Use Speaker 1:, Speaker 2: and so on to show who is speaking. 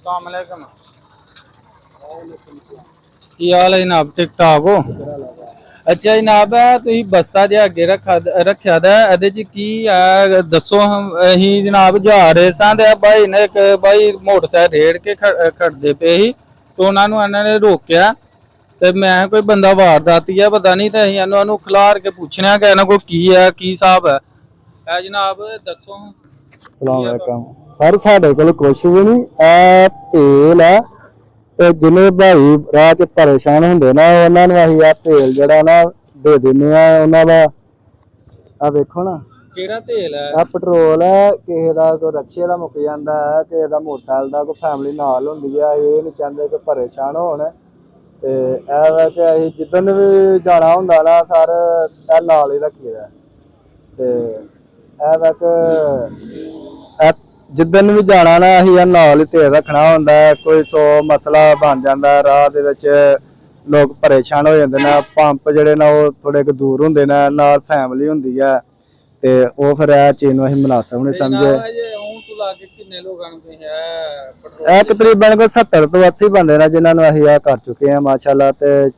Speaker 1: अस्सलाम वालेकुम। ਕੀ ਹਾਲ ਹੈ ਜਨਾਬ? ਠੀਕ ਠਾਕ ਹੋ? ਅੱਛਾ ਜਨਾਬ, ਤੁਸੀਂ ਬਸਤਾ ਜਿਹਾ ਅੱਗੇ ਰੱਖਿਆ ਦਾ, ਇਹਦੇ ਚ ਕੀ ਹੈ ਦੱਸੋ। ਅਸੀਂ ਜਨਾਬ ਜਾ ਰਹੇ ਸਾਂ ਤੇ ਭਾਈ ਨੇ ਇੱਕ ਭਾਈ ਮੋਟਰਸਾਈਕਲ ਰੇੜ ਕੇ ਖੜਦੇ ਪਏ ਸੀ ਤੇ ਉਹਨਾਂ ਨੂੰ ਇਹਨਾਂ ਨੇ ਰੋਕਿਆ ਤੇ ਮੈਂ ਕੋਈ ਬੰਦਾ ਵਾਰਦਾਤੀ ਆ ਪਤਾ ਨਹੀਂ, ਤੇ ਅਸੀਂ ਇਹਨਾਂ ਨੂੰ ਖਿਲਾਰ ਕੇ ਪੁੱਛਣਾ ਕਿ ਇਹਨਾਂ ਕੋਲ ਕੀ ਹੈ, ਕੀ ਹਿਸਾਬ ਹੈ ਜਨਾਬ ਦੱਸੋ।
Speaker 2: ਸਲਾਮ ਅਲੈਕਮ ਸਰ, ਸਾਡੇ ਕੋਲ ਕੁਛ ਵੀ ਨਹੀਂ, ਇਹ ਤੇਲ ਹੈ ਤੇ ਜਿੰਨੇ ਭਾਈ ਰਾਹ ਚ ਪਰੇਸ਼ਾਨ ਹੁੰਦੇ ਨਾ ਉਹਨਾਂ ਨੂੰ ਅਸੀਂ ਆ ਤੇਲ ਜਿਹੜਾ ਨਾ ਦੇ ਦਿੰਦੇ ਆ ਉਹਨਾਂ ਦਾ। ਆ ਵੇਖੋ ਨਾ,
Speaker 1: ਕਿਹੜਾ ਤੇਲ ਹੈ?
Speaker 2: ਆ ਪੈਟਰੋਲ ਹੈ। ਕਿਸੇ ਦਾ ਕੋਈ ਰਕਸ਼ੇ ਦਾ ਮੁੱਕ ਜਾਂਦਾ ਹੈ, ਕਿਸੇ ਦਾ ਮੋਟਰਸਾਈਕਲ ਦਾ, ਕੋਈ ਫੈਮਿਲੀ ਨਾਲ ਹੁੰਦੀ ਆ, ਇਹ ਨਹੀਂ ਚਾਹੁੰਦੇ ਕਿ ਪਰੇਸ਼ਾਨ ਹੋਣ। ਤੇ ਇਹ ਵਾ ਕਿ ਅਸੀਂ ਜਿੱਦਣ ਵੀ ਜਾਣਾ ਹੁੰਦਾ ਨਾ ਸਰ, ਇਹ ਨਾਲ ਹੀ ਰੱਖੀਦਾ। ਤੇ ਇਹ ਵਾ ਕਿ ਜਿੱਦਣ ਵੀ ਜਾਣਾ ਨਾ ਅਸੀਂ ਇਹ ਨਾਲ ਹੀ ਤੇਲ ਰੱਖਣਾ ਹੁੰਦਾ। ਕੋਈ 100 ਮਸਲਾ ਬਣ ਜਾਂਦਾ ਰਾਹ ਦੇ ਵਿੱਚ, ਲੋਕ ਪਰੇਸ਼ਾਨ ਹੋ ਜਾਂਦੇ ਨੇ। ਪੰਪ ਜਿਹੜੇ ਨਾ ਉਹ ਥੋੜੇ ਕੁ ਦੂਰ ਹੁੰਦੇ ਨੇ, ਨਾਲ ਫੈਮਿਲੀ ਹੁੰਦੀ ਹੈ ਤੇ ਉਹ ਫਿਰ ਇਹ ਚੀਜ਼ ਨੂੰ ਅਸੀਂ ਮੁਨਾਸਬ ਨਹੀਂ ਸਮਝੇ।
Speaker 1: ਕਿੰਨੇ ਲੋਕਾਂ ਨੂੰ
Speaker 2: ਇਹ ਤਕਰੀਬਨ ਕੋਈ 70 ਤੋਂ 80 ਬੰਦੇ ਨੇ ਜਿਨ੍ਹਾਂ ਨੂੰ ਅਸੀਂ ਇਹ ਕਰ ਚੁੱਕੇ ਹਾਂ ਮਾਸ਼ਾਅੱਲਾ। ਤੇ